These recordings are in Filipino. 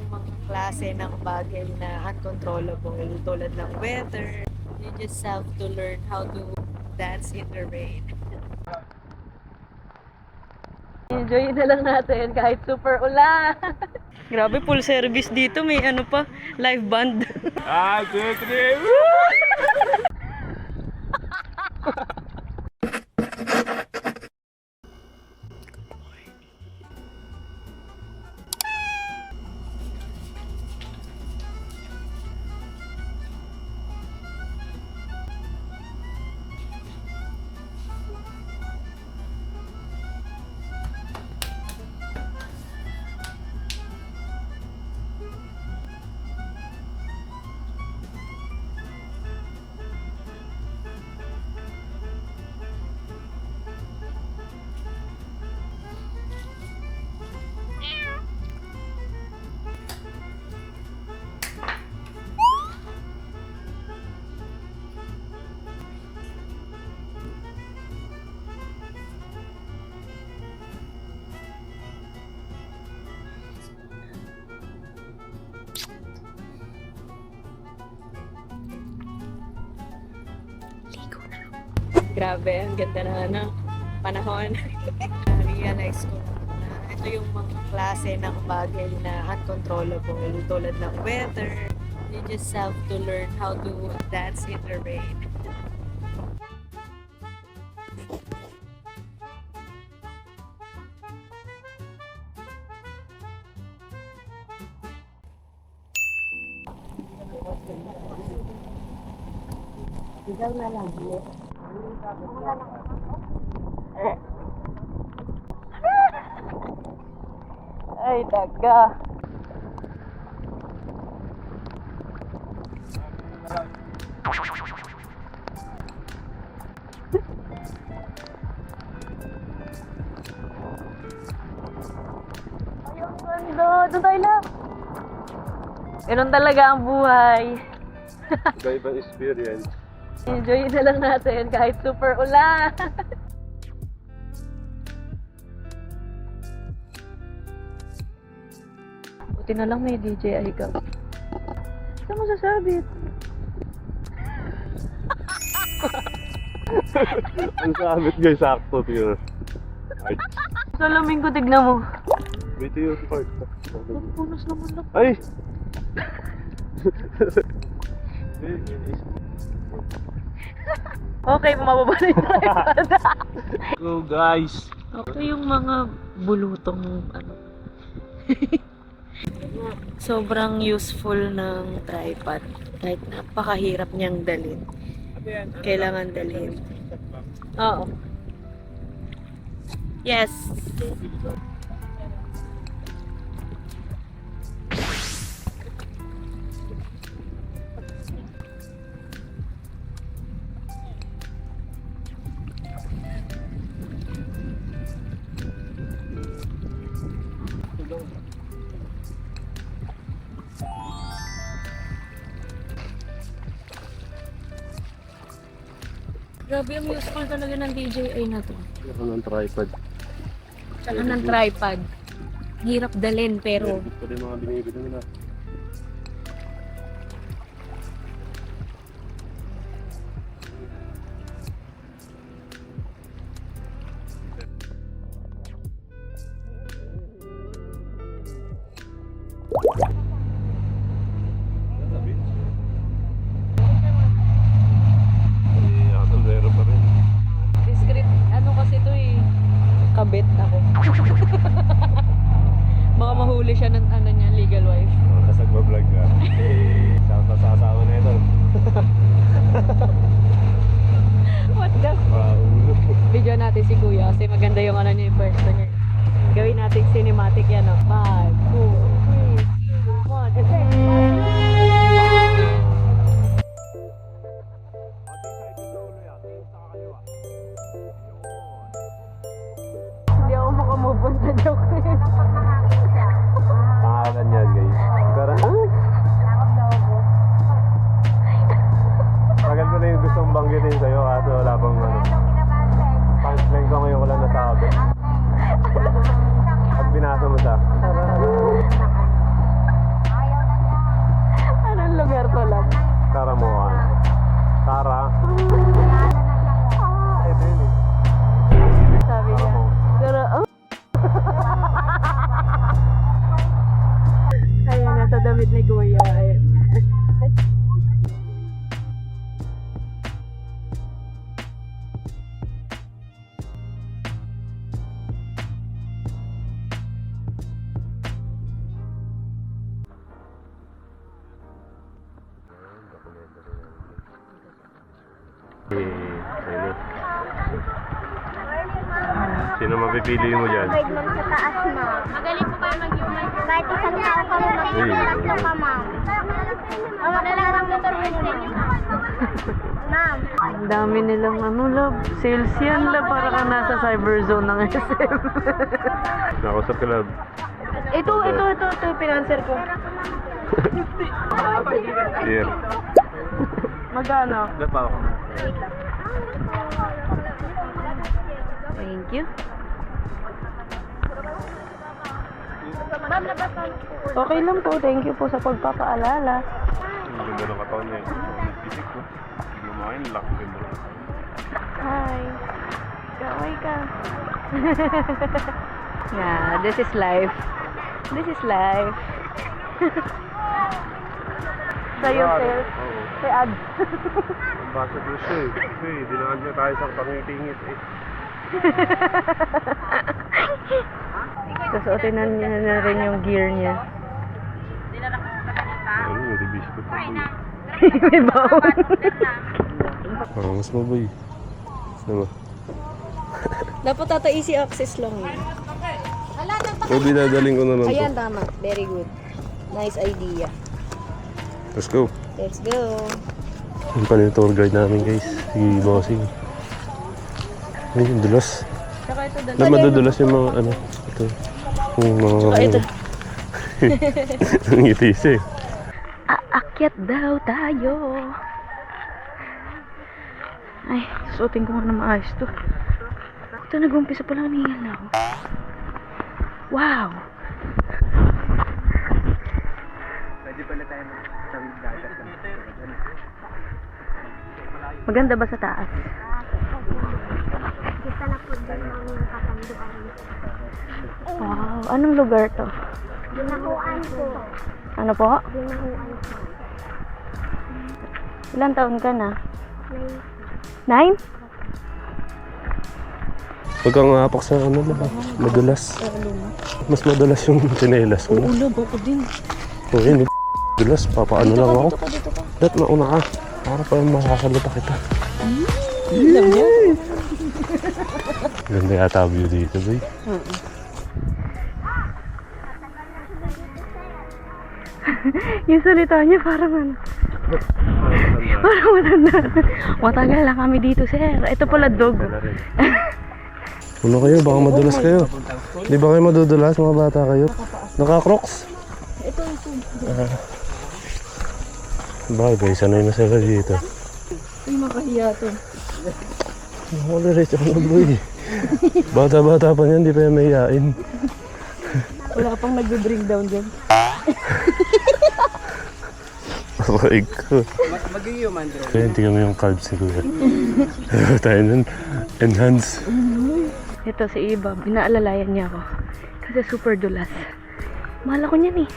mga klase ng bagay na uncontrollable tulad ng weather. You just have to learn how to dance in the rain. Enjoy na lang natin kahit super ulan. Grabe, full service dito. May ano pa, live band. Grabe, ang ganda na ano, panahon. Realize ko na ito yung mga klase ng bagay na uncontrollable tulad ng weather. You just have to learn how to dance in the rain. Sigaw na lang. Ay, daga. Ay, ang ganda. Doon tayo lang. Ganun talaga ang buhay. Iba-ibang experience. Enjoy na lang natin kahit super ulan. Buti na lang may DJ ay ikaw. Saan mo sasabit? Ang sabit guys, sakto tiyo. Sa laming ko, tignan mo. Wait yung part. Punos naman lang. Ay! Okay, mababa na yung tripod. Go guys! Ito yung mga bulutong ano. Sobrang useful ng tripod. Kahit napakahirap niyang dalhin. Kailangan dalhin. Oo. Yes. Grabe, ang useful talaga ng DJI na to. Meron ng tripod. Tsaka ng tripod. Hirap dalhin pero Ito din mga binibili nila. discreet. Ano kasi to eh. Kabit ako. Baka mahuli siya ng ano niya, legal wife. Kasag ba vlog ka? sa damit ni Kuya. Ayan. Sino mapipili mo dyan? Provide ma'am sa taas, ma'am. Magaling po kayo mag-human. Kahit isang tao kami mag-tatlo ka, ma'am. Ang magalang ang motor Wednesday niyo, ma'am. Ang dami nilang ano, love. Sales yan, love. Para ka nasa cyber zone ng SM. Ako sa club. Ito, pinanser ko. Here. Magkano? Dapaw. Thank you. Ma'am, labas ka. Okay lang po. Thank you po sa pagpapaalala. Ang ganda ng katawan niya. Isip ko. Lumayan, laki ganda lang. Hi. Kaway ka. Yeah, this is life. This is life. Sa'yo, sir. Oo. Kay Ad. Basta ko siya eh. Hey, dinaan niya tayo sa pangingit eh. Susuotin na niya na rin yung gear niya. Ano, may biscuit pa boy. May baon. Mas maboy. Ano? Dapat tata easy access lang yun. Ubi, dadaling ko na lang to. Ayan, tama. Very good. Nice idea. Let's go. Let's go. Yung pala yung tour guide namin guys. Si Bossing. Ay, yung dulas. Saka ito Na madudulas yung mga ano. Ito. Yung mga Saka ito. nangitis eh. Aakyat daw tayo. Ay, suotin ko muna maayos to. Ito, nag-umpisa pa lang niya. Wow! Pwede pala tayo magtawid dagat lang. Maganda ba sa taas? Kita na po din ang kapanduan. Wow! Anong lugar to? Binahuan po. Ano po? Binahuan po. Ilang taon ka na? May 9? Huwag kang apak sa ano na ba? Madulas. Mas madulas yung tsinelas ko. Ulo, bako din. O yun, madulas. Papaano lang ako. Dito ka. Dat, mauna ka. Para pa yung makakalupa kita. Alam niya? Ganda yata view dito, boy. Yung salita niya parang ano. Parang matanda. Matagal lang kami dito, sir. Ito pala dog. Ano kayo? Baka madulas kayo. Di ba kayo madudulas, mga bata kayo? Naka-crocs? Ito. Bakit guys, sanay na sila dito. Ay, makahiya to. Diretso ko na, boy. Bata-bata pa niyan, di pa yan mahihain. Wala pang nag-bring down dyan. Papaig ko. Mag-human bro. Kaya hindi kami yung calves ni Kuya. Tayo nun, enhance. Ito si Iba, binaalalayan niya ako. Kasi super dulas. Mahal ako niyan eh.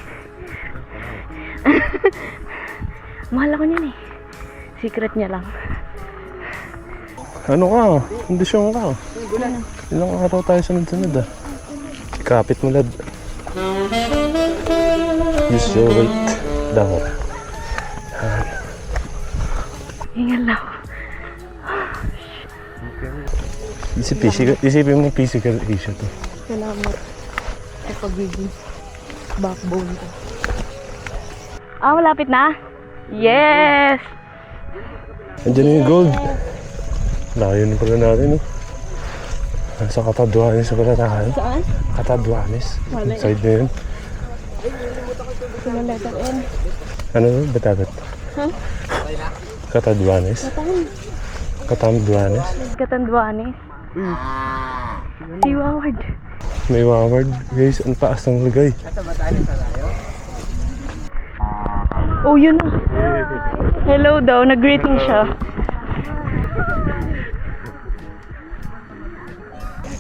Mahal ako niyan eh. Secret niya lang. Ano ka? Kondisyon ka. Ilang araw tayo sunod-sunod ah. Kapit mo lad. Use your weight. Down. Hingal lang. Isipin mo physical issue to. Salamat sa pagiging backbone ko. Ah, malapit na? Yes! Andiyan na yung gold. Layo na pala natin, no? Sa Catanduanes na pala tayo. Saan? Catanduanes. Wala Side na yun. Sino letter N? Ano ba? Batagat? Huh? Catanduanes. Catanduanes. Katanduanes. Si Waward. May waward. Guys, ang taas ng lagay. Oh, yun na. Hello daw, nag-greeting siya.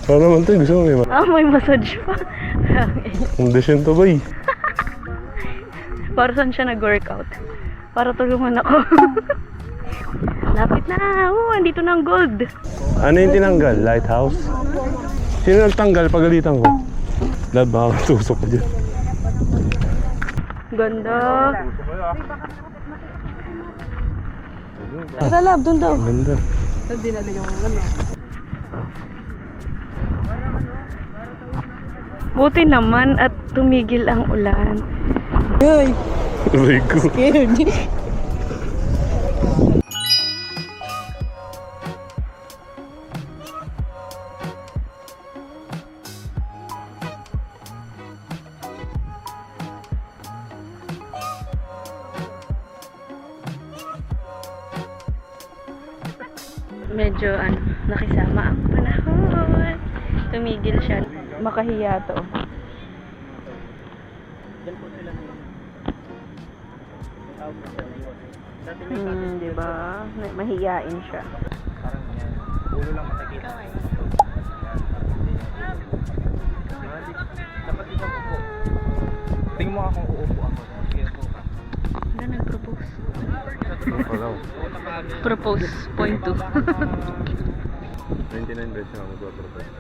Ano naman to? Gusto mo may Ah, may massage pa. kondisyon to, boy. Para saan siya nag-workout? Para tulungan ako. Lapit na. Andito na ang gold. Ano yung tinanggal? Lighthouse? Sino nagtanggal? Pagalitan ko. Lab, baka tusok ko dyan. Ganda. Tara, lab, dun daw. Ganda. Buti naman at tumigil ang ulan. Ay, Aray ko. scared. Medyo nakisama ang panahon. Tumigil siya. Makahiya to. Diba? Mahiyain siya. Parang yan. Ulo lang makikita. Dapat ibang upo. Tingin mo nga kung uupo ako. Sige, upo ka. Wala nag-propose. Ano pala? Propose. Point 2. 99 beses ako magpapropose.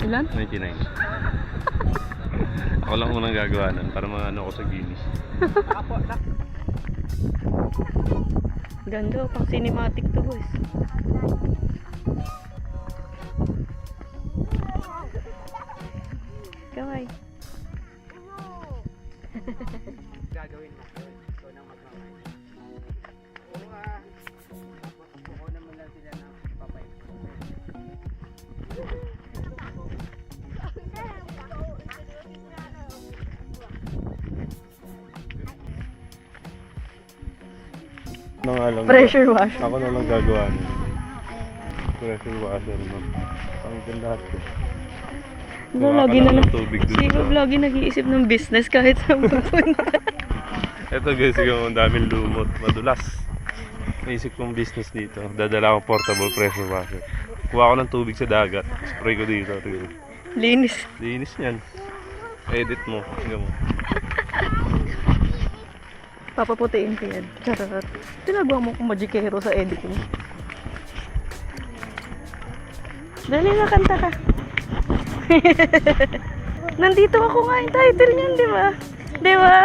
Ilan? 99. Ako lang unang gagawa nun para maano ako sa Guinness. Ganda. Pang cinematic to, boys. Kaway. Gagawin mo. Ikaw nang magmamay. Oo nga. Ako naman lang sila ng papay. Ano nga lang. Pressure wash. Ako na lang gagawa nun. Pressure washer mo. Ang ganda ko. Lagi na lang. Tubig dun Si Bob lagi nag-iisip ng business kahit saan pupunta. Ito guys, yung ang daming lumot, madulas. Naisip kong business dito. Dadala akong portable pressure washer. Kuha ko ng tubig sa dagat. Spray ko dito. Tignan. Linis. Linis yan. Edit mo. Tingnan mo. Papaputiin ko yan. Charot. Tinagawa mo kong magikero sa editing. Dali na, kanta ka. Nandito ako nga yung title niyan, di ba? Di ba?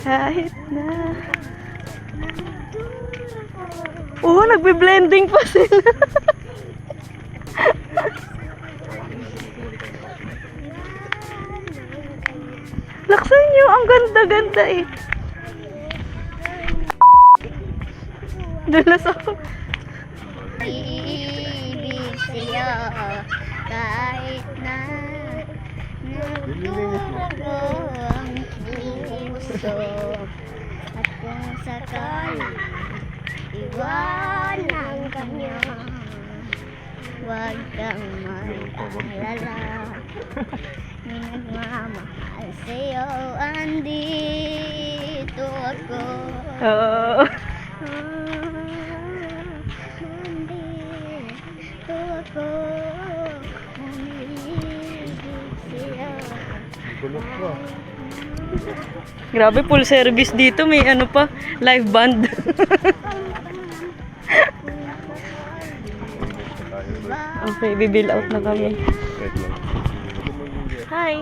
Kahit na. Oo, nagbe-blending pa sila. Laksan nyo, ang ganda-ganda eh. Dulas ako. Ibig sa'yo kahit na nagdugo ang puso at kung sakali iwanan ka niya, huwag kang mag-alala. Nagmamahal sa'yo, andito ako. Oo. Nandito ako, umiibig sa'yo. Grabe, full service dito. May ano pa, live band. Okay, bibill out na kami. Wait lang. Hi!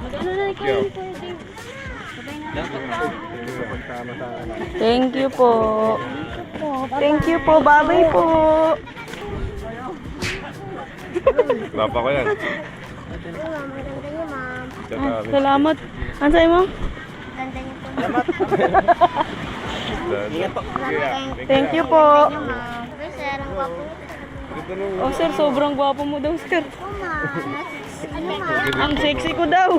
Mag-ano na ikaw? Thank you po. Thank you po. Babay po. Papa ko yan. Maganda niyo, ma'am. Ah, salamat. Ano sa'yo mo? Ganda niyo po. Thank you po. Ma'am. Uy, sir, ang gwapo. Oh sir, sobrang gwapo mo daw sir. Oh, ma'am. Ano, ma'am? Ang sexy ko daw.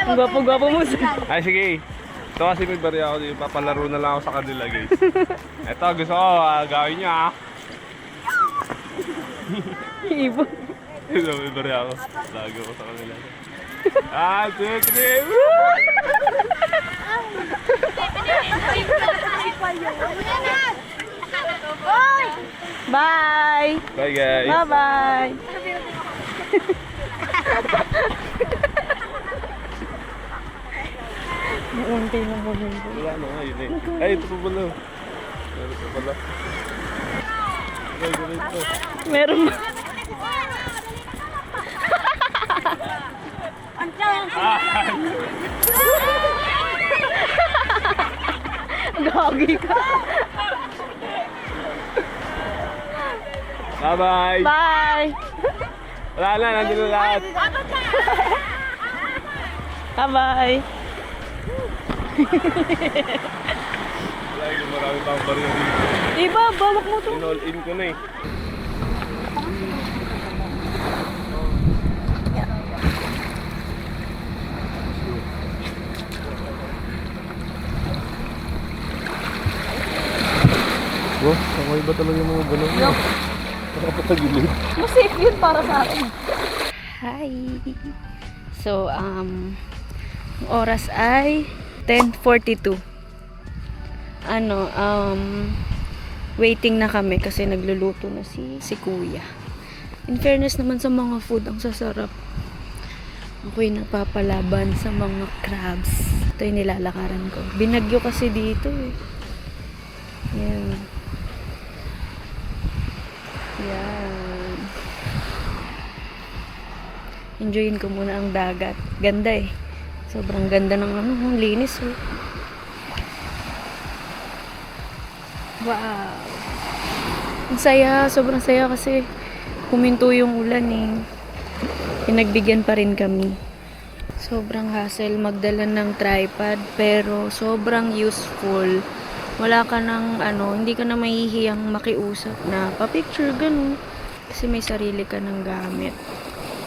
Ang gwapo-gwapo mo sir. Ay sige. Ito kasi may barya ako dito. Papalaro na lang ako sa kanila guys. Ito gusto ko. Gawin nyo ah. Ibo. Ito may barya ako. Lago ko sa kanila. 1, 2, 3. Bye. Bye guys. Bye-bye. Wala na nga yun eh. Ay, ito pa pala. Meron pa pala. Ay, ganito. Meron ba? Gagi ka. Bye-bye! Bye! Wala na, nandun na lahat. Bye-bye! Wala yung marami pang barya dito. Iba, bawak mo to. In-all in ko na eh. Wow, okay ba talaga yung mga ganun mo? Nakapatagilid. Mas safe yun para sa akin. Hi! So, oras ay 10:42. Waiting na kami kasi nagluluto na si kuya. In fairness naman sa mga food, ang sasarap. Ako'y napapalaban sa mga crabs. Ito yung nilalakaran ko. Binagyo kasi dito eh. Yan. Yan. Enjoyin ko muna ang dagat. Ganda eh. Sobrang ganda ng ang linis oh. Wow. Ang saya, sobrang saya kasi huminto yung ulan eh. Pinagbigyan pa rin kami. Sobrang hassle magdala ng tripod pero sobrang useful. Wala ka ng hindi ka na mahihiyang makiusap na pa-picture ganun. Kasi may sarili ka ng gamit.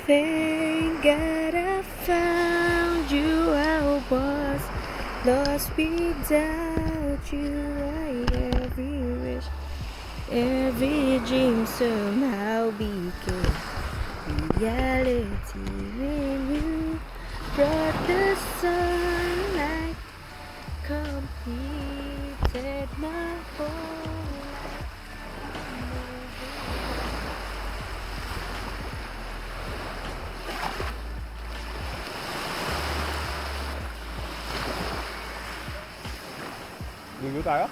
Thank God I found you. I was lost without you. Every wish, every dream somehow became reality when you brought the sunlight, completed my whole life. Linggo tayo?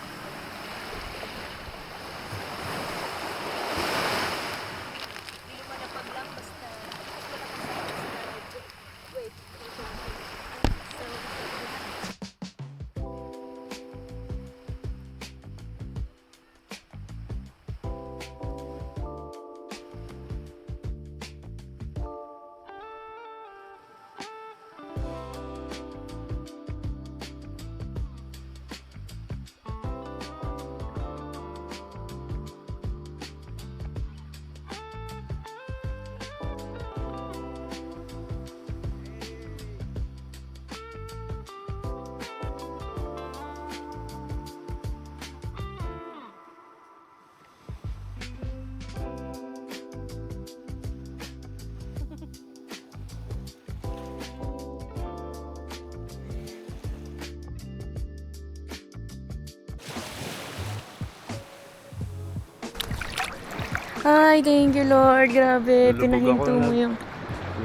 Ay, thank you Lord. Grabe, Lulubog pinahinto ako, mo Lord. yung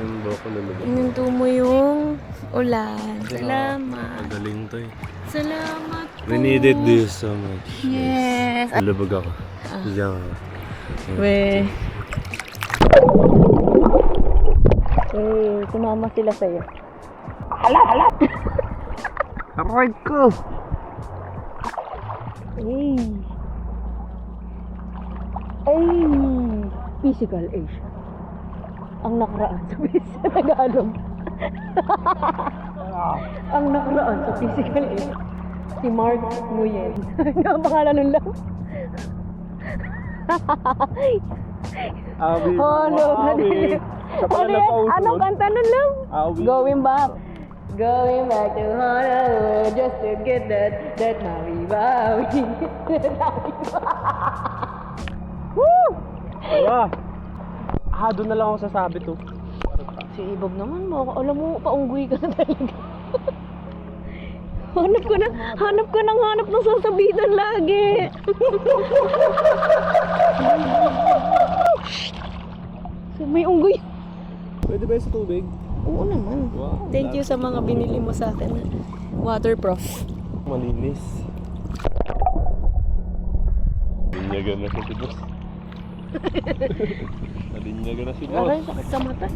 Yung bako lulubog. pininto mo yung ulan. Salamat. Magaling to eh. Salamat po. We needed this so much. Yes. Lulubog ako. Diyan ako. We. Sumama sila sa'yo. Aray ko! Ay. Physical age. Ang nakaraan sa Tagalog. Ang nakaraan sa physical age. Si Mark Nguyen. Ang pangalan nun lang. Abi. Ano yan? Anong kanta nun lang? Abi. Going back to Honolulu just to get that Maui. Woo! Wala. Doon na lang ako sasabi to. Si Ibob naman mo, alam mo, paunggoy ka na talaga. hanap ng sasabitan lagi. So, may unggoy. Pwede ba yun sa tubig? Oo naman. Wow. Thank you sa mga binili mo sa akin. Waterproof. malinis. Nalinyagan na siya si boss. Nalinyagan na si boss. Aray, sakit sa mata.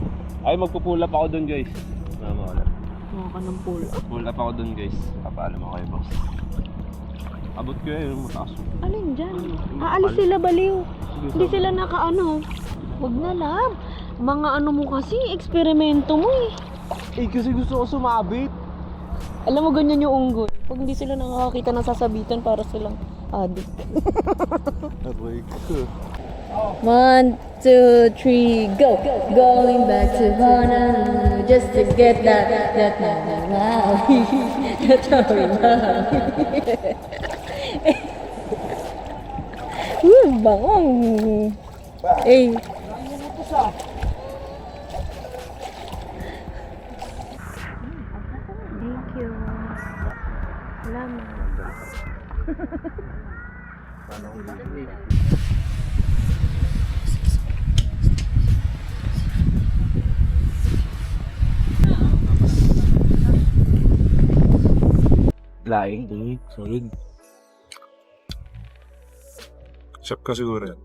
Ay, magpo-pull up ako dun guys. Mama ko lang. Mukha ka ng pull up. Pull up ako dun guys. Papaalam ako kay boss. Abot ko yun, mataas. Alin dyan? Aalis sila baliw. Hindi sila nakaano. Huwag na lang. Mga ano mo kasi, eksperimento mo eh. Eh, kasi gusto ko sumabit. Alam mo, ganyan yung unggoy. Pag hindi sila nakakakita ng sasabitan, para silang adik. Aray ko. 1, 2, 3, go! Going back to Honolulu just to get that wow. That's how we love. Bangong. Eh. Thank you. Salamat. Laing. Solid. Chef ka siguro yan.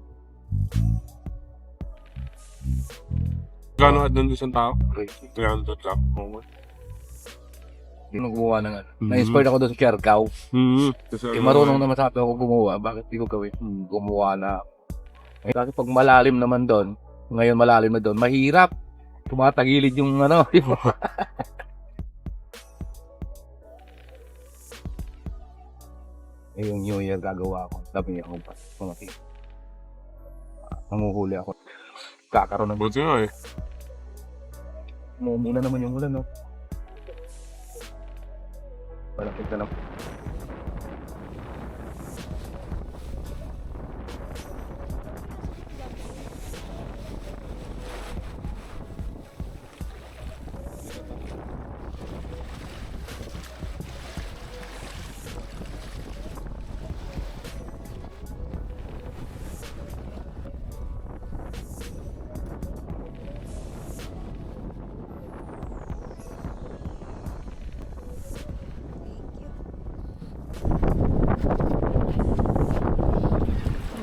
Gano'n at doon isang tao? 300 lang. Nung gumawa ng ano. Na-inspired ako doon sa Siargao. Eh, marunong naman sabi ako gumawa. Bakit di ko gawin? Gumawa na. Eh, kasi pag malalim naman doon, ngayon malalim na doon, mahirap. Tumatagilid yung ano. Eh, yung New Year gagawa ako. Sabi niya ako pa. Nanguhuli ako. Kakaroon ng... Buti nga eh. Muna naman yung ulan, no? Malapit na lang.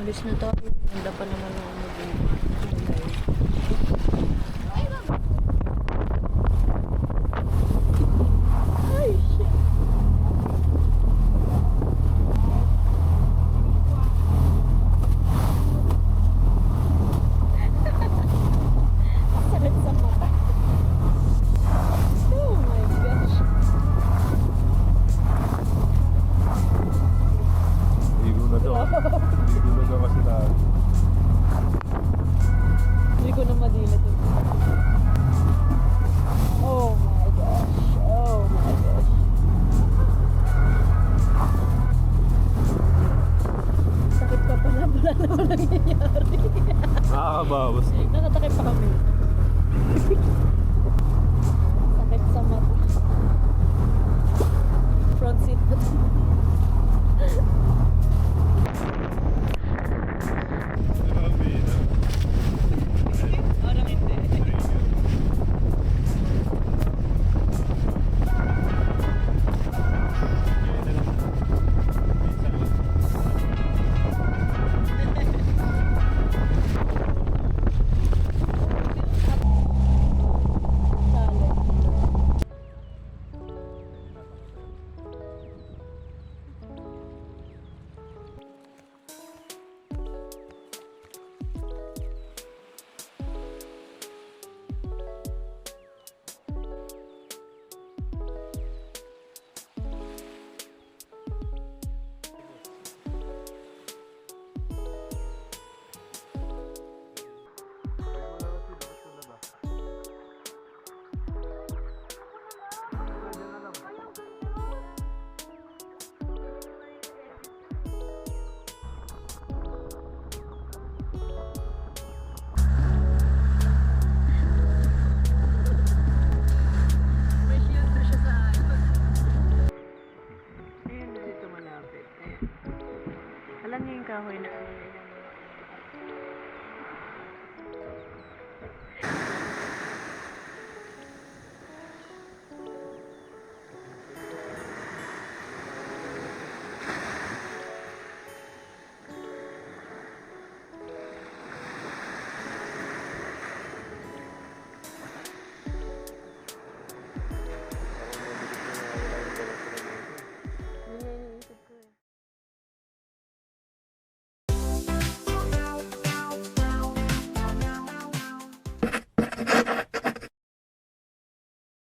Alis na tayo. Ganda pa naman ang ano dito.